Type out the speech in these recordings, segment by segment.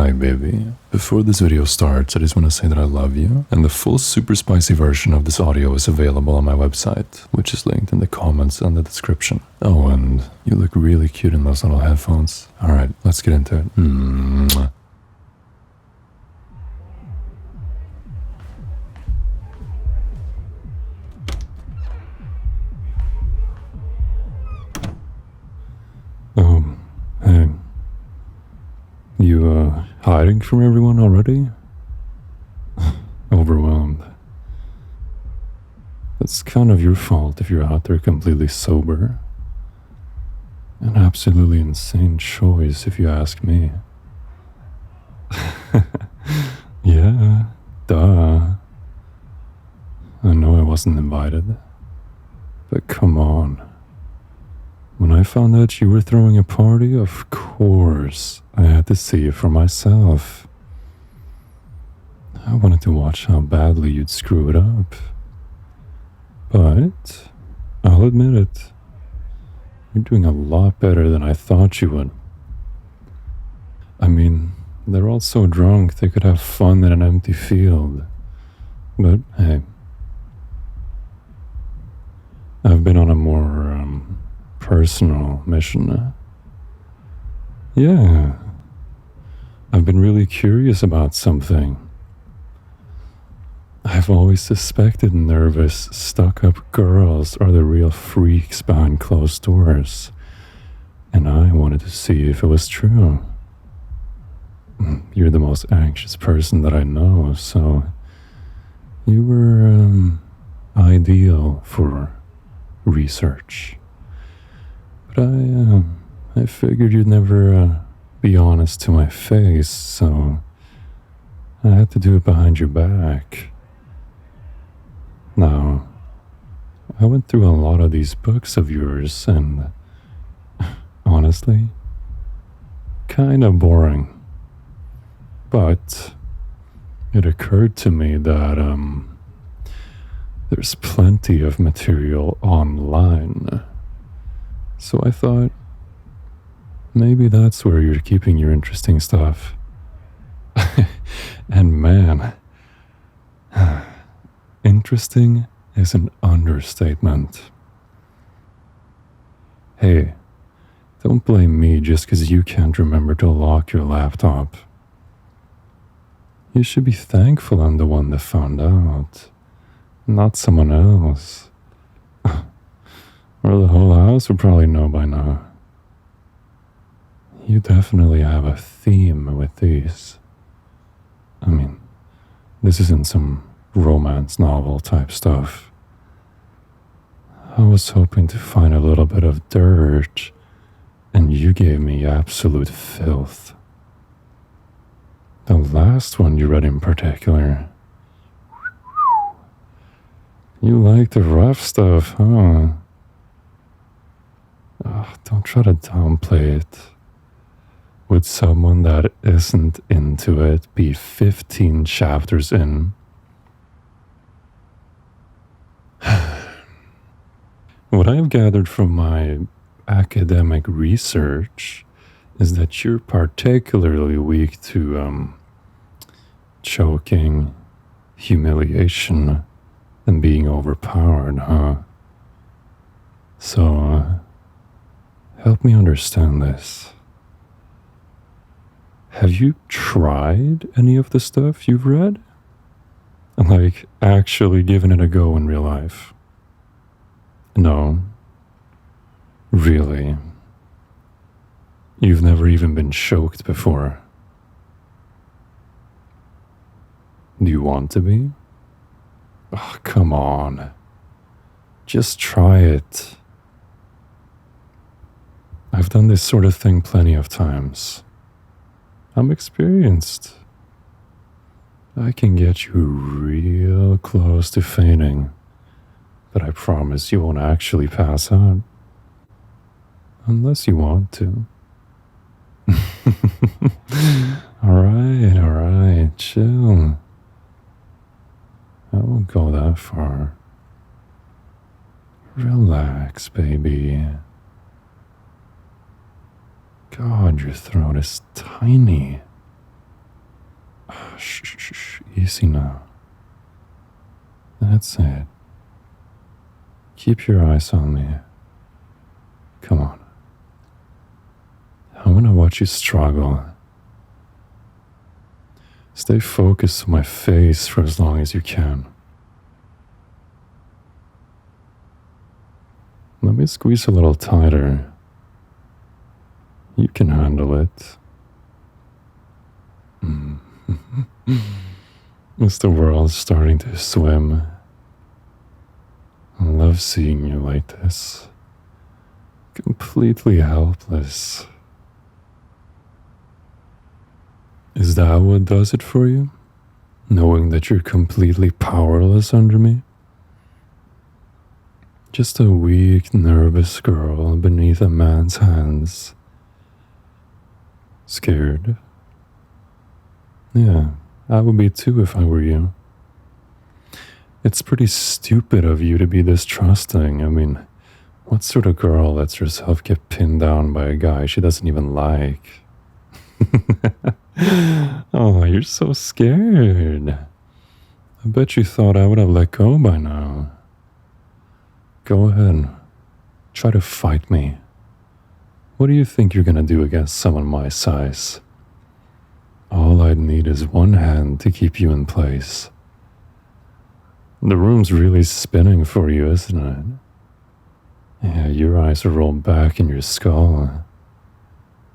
Hi baby. Before this video starts, I just want to say that I love you, and the full super spicy version of this audio is available on my website, which is linked in the comments and the description. Oh, and you look really cute in those little headphones. Alright, let's get into it. Mwah. Hey. You, hiding from everyone already? Overwhelmed. It's kind of your fault if you're out there completely sober. An absolutely insane choice if you ask me. Yeah, duh. I know I wasn't invited. But come on. When I found out you were throwing a party, of course, I had to see it for myself. I wanted to watch how badly you'd screw it up. But, I'll admit it, you're doing a lot better than I thought you would. I mean, they're all so drunk they could have fun in an empty field. But, hey, I've been on a more, personal mission. Yeah, I've been really curious about something. I've always suspected nervous, stuck-up girls are the real freaks behind closed doors, and I wanted to see if it was true. You're the most anxious person that I know, so you were, ideal for research. But I figured you'd never be honest to my face, so I had to do it behind your back. Now, I went through a lot of these books of yours, and honestly, kinda boring. But it occurred to me that there's plenty of material online. So I thought, maybe that's where you're keeping your interesting stuff. And man, interesting is an understatement. Hey, don't blame me just because you can't remember to lock your laptop. You should be thankful I'm the one that found out, not someone else. Or the whole house would probably know by now. You definitely have a theme with these. I mean, this isn't some romance novel type stuff. I was hoping to find a little bit of dirt, and you gave me absolute filth. The last one you read in particular. You like the rough stuff, huh? Don't try to downplay it. Would someone that isn't into it be 15 chapters in? What I've gathered from my academic research is that you're particularly weak to choking, humiliation, and being overpowered, huh? So, help me understand this. Have you tried any of the stuff you've read? Like, actually given it a go in real life? No. Really? You've never even been choked before? Do you want to be? Oh, come on. Just try it. I've done this sort of thing plenty of times. I'm experienced. I can get you real close to fainting, but I promise you won't actually pass out. Unless you want to. Alright, chill. I won't go that far. Relax, baby. God, your throat is tiny. Shh. Easy now. That's it. Keep your eyes on me. Come on. I want to watch you struggle. Stay focused on my face for as long as you can. Let me squeeze a little tighter. You can handle it. Is the world starting to swim? I love seeing you like this. Completely helpless. Is that what does it for you? Knowing that you're completely powerless under me? Just a weak, nervous girl beneath a man's hands. Scared? Yeah, I would be too if I were you. It's pretty stupid of you to be this trusting. I mean, what sort of girl lets herself get pinned down by a guy she doesn't even like? Oh, you're so scared. I bet you thought I would have let go by now. Go ahead. Try to fight me. What do you think you're gonna do against someone my size? All I'd need is one hand to keep you in place. The room's really spinning for you, isn't it? Yeah, your eyes are rolled back in your skull.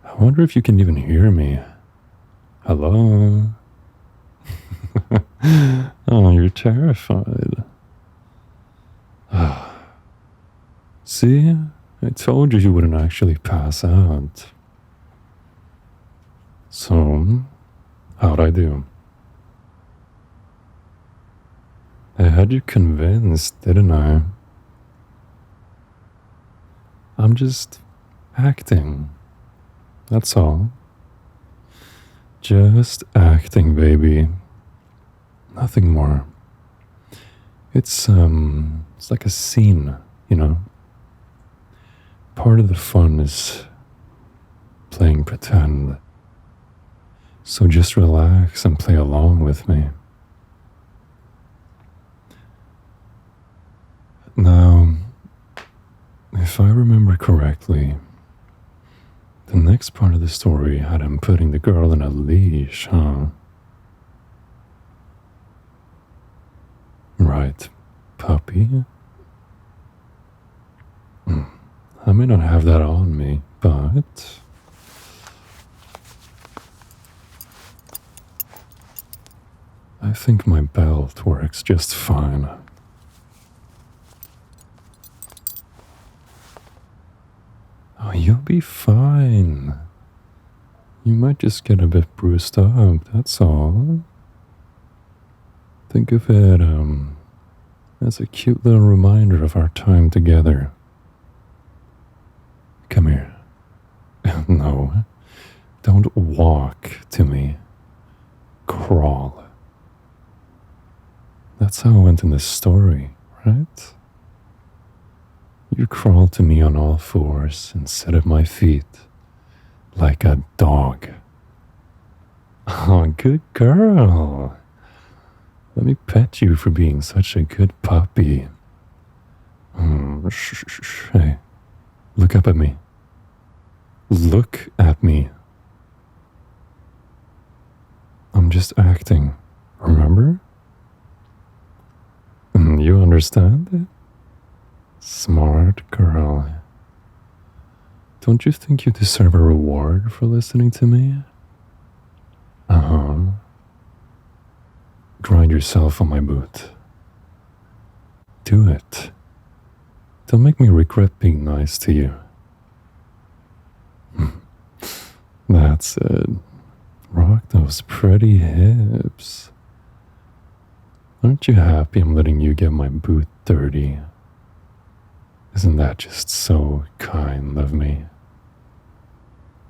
I wonder if you can even hear me. Hello? Oh, you're terrified. See? I told you wouldn't actually pass out. So, how'd I do? I had you convinced, didn't I? I'm just acting. That's all. Just acting, baby. Nothing more. It's like a scene, you know? Part of the fun is playing pretend. So just relax and play along with me. Now, if I remember correctly, the next part of the story had him putting the girl in a leash, huh? Right, puppy? I may not have that on me, but I think my belt works just fine. Oh, you'll be fine. You might just get a bit bruised up, that's all. Think of it as a cute little reminder of our time together. Come here. No, don't walk to me. Crawl. That's how it went in this story, right? You crawl to me on all fours instead of my feet, like a dog. Oh, good girl. Let me pet you for being such a good puppy. Shh. Hey, look up at me. Look at me. I'm just acting, remember? You understand it? Smart girl. Don't you think you deserve a reward for listening to me? Grind yourself on my boot. Do it. Don't make me regret being nice to you. That's it. Rock those pretty hips. Aren't you happy I'm letting you get my boot dirty? Isn't that just so kind of me?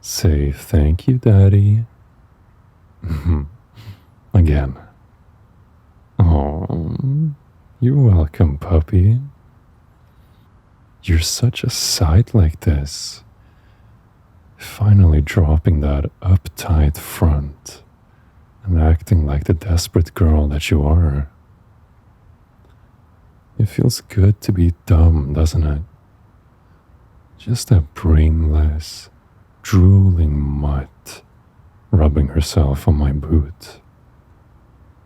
Say thank you, Daddy. Again. Oh, you're welcome, puppy. You're such a sight like this. Finally dropping that uptight front and acting acting like the desperate girl that you are. It feels good to be dumb, doesn't it? Just a brainless, drooling mutt rubbing herself on my boot,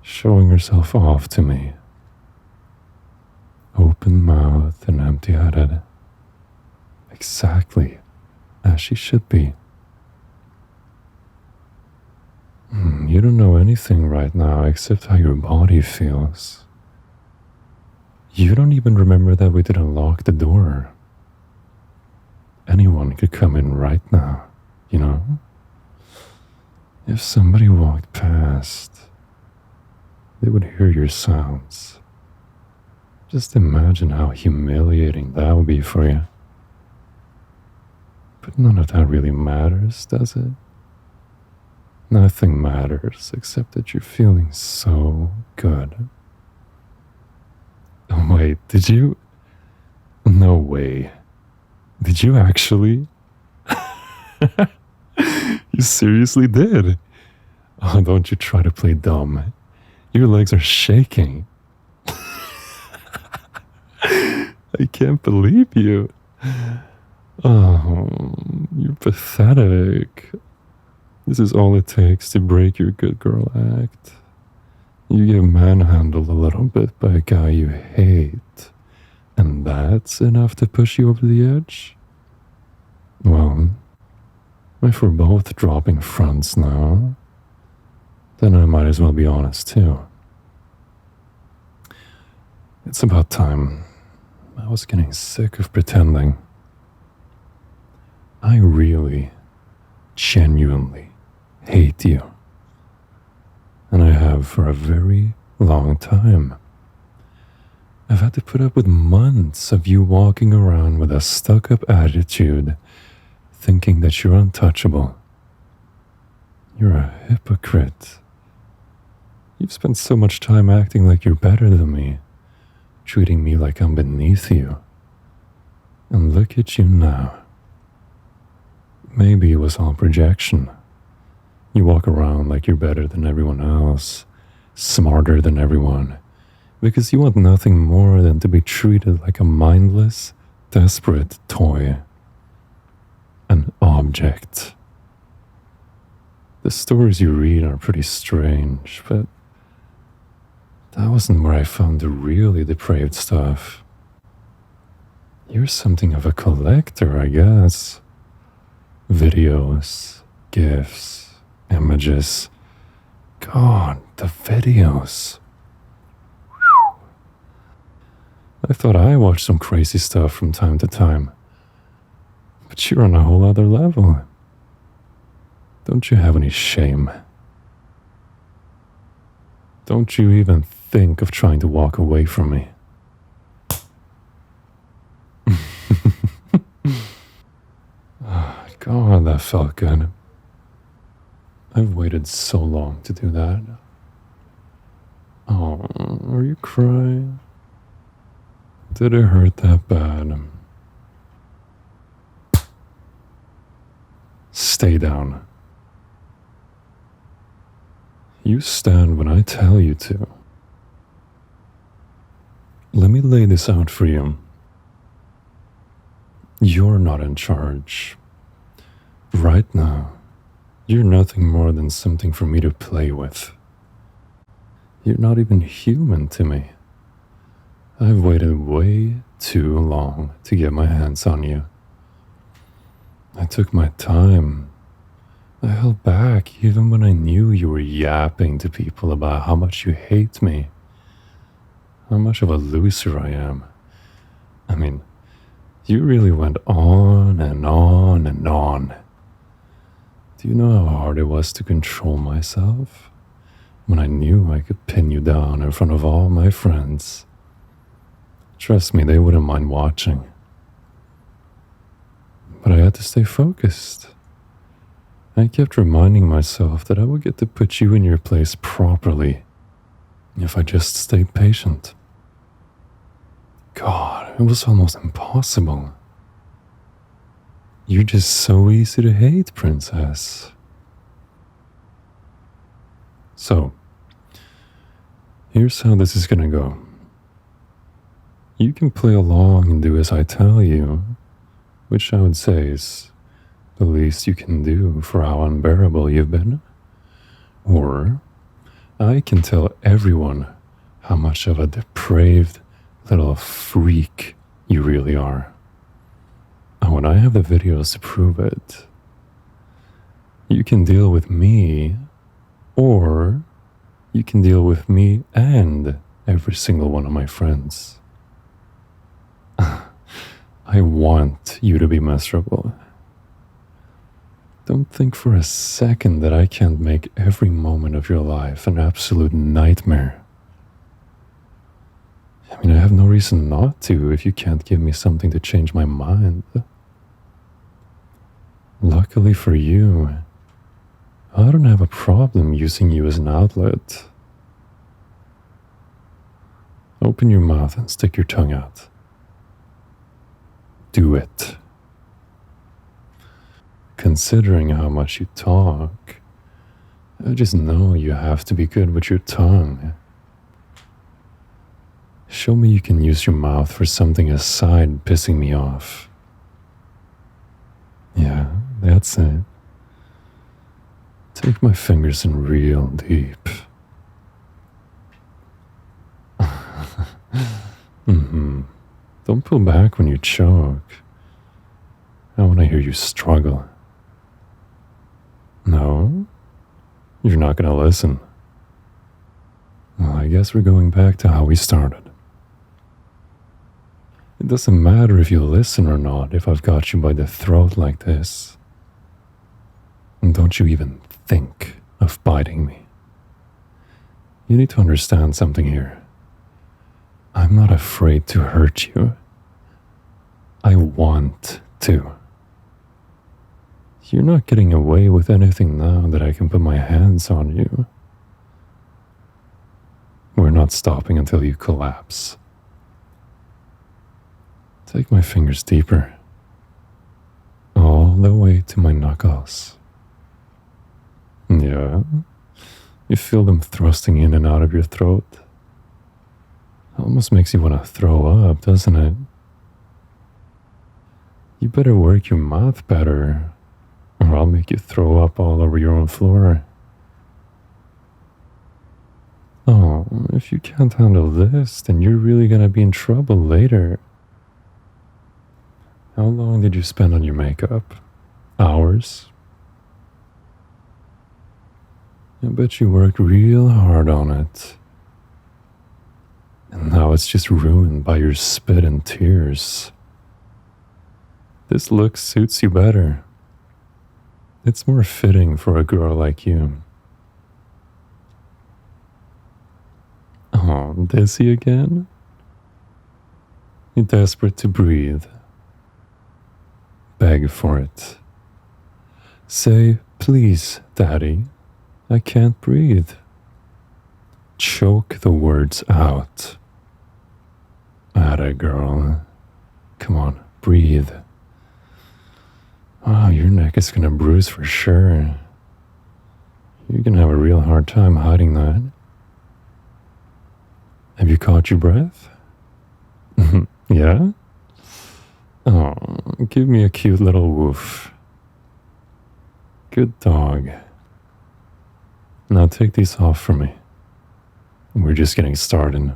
showing herself off to me, open mouthed and empty-headed, exactly as she should be. You don't know anything right now except how your body feels. You don't even remember that we didn't lock the door. Anyone could come in right now, you know? If somebody walked past, they would hear your sounds. Just imagine how humiliating that would be for you. But none of that really matters, does it? Nothing matters except that you're feeling so good. Oh, wait, did you? No way. Did you actually? You seriously did. Oh, don't you try to play dumb. Your legs are shaking. I can't believe you. Oh, you're pathetic. This is all it takes to break your good girl act. You get manhandled a little bit by a guy you hate, and that's enough to push you over the edge? Well, if we're both dropping fronts now, then I might as well be honest too. It's about time. I was getting sick of pretending. I really, genuinely hate you. And I have for a very long time. I've had to put up with months of you walking around with a stuck-up attitude, thinking that you're untouchable. You're a hypocrite. You've spent so much time acting like you're better than me, treating me like I'm beneath you. And look at you now. Maybe it was all projection. You walk around like you're better than everyone else, smarter than everyone, because you want nothing more than to be treated like a mindless, desperate toy. An object. The stories you read are pretty strange, but that wasn't where I found the really depraved stuff. You're something of a collector, I guess. Videos, GIFs, images. God, the videos. Whew. I thought I watched some crazy stuff from time to time. But you're on a whole other level. Don't you have any shame? Don't you even think of trying to walk away from me? God, that felt good. I've waited so long to do that. Oh, are you crying? Did it hurt that bad? Stay down. You stand when I tell you to. Let me lay this out for you. You're not in charge. Right now, you're nothing more than something for me to play with. You're not even human to me. I've waited way too long to get my hands on you. I took my time. I held back even when I knew you were yapping to people about how much you hate me. How much of a loser I am. I mean, you really went on and on and on. Do you know how hard it was to control myself when I knew I could pin you down in front of all my friends? Trust me, they wouldn't mind watching. But I had to stay focused. I kept reminding myself that I would get to put you in your place properly if I just stayed patient. God, it was almost impossible. You're just so easy to hate, princess. So, Here's how this is gonna go. You can play along and do as I tell you, which I would say is the least you can do for how unbearable you've been. Or I can tell everyone how much of a depraved little freak you really are. And when I have the videos to prove it, you can deal with me, or you can deal with me and every single one of my friends. I want you to be miserable. Don't think for a second that I can't make every moment of your life an absolute nightmare. I mean, I have no reason not to if you can't give me something to change my mind. Luckily for you, I don't have a problem using you as an outlet. Open your mouth and stick your tongue out. Do it. Considering how much you talk, I just know you have to be good with your tongue. Show me you can use your mouth for something aside pissing me off. Yeah, that's it. Take my fingers in real deep. Don't pull back when you choke. I want to hear you struggle. No? You're not going to listen. Well, I guess we're going back to how we started. It doesn't matter if you listen or not if I've got you by the throat like this. And don't you even think of biting me. You need to understand something here. I'm not afraid to hurt you. I want to. You're not getting away with anything now that I can put my hands on you. We're not stopping until you collapse. Take my fingers deeper. All the way to my knuckles. Yeah? You feel them thrusting in and out of your throat? Almost makes you want to throw up, doesn't it? You better work your mouth better, or I'll make you throw up all over your own floor. Oh, if you can't handle this, then you're really gonna be in trouble later. How long did you spend on your makeup? Hours? I bet you worked real hard on it. And now it's just ruined by your spit and tears. This look suits you better. It's more fitting for a girl like you. Oh, dizzy again? You're desperate to breathe. Beg for it. Say, please, Daddy, I can't breathe. Choke the words out. Atta girl. Come on, breathe. Oh, your neck is gonna bruise for sure. You're gonna have a real hard time hiding that. Have you caught your breath? Yeah? Oh, give me a cute little woof. Good dog. Now take these off for me. We're just getting started.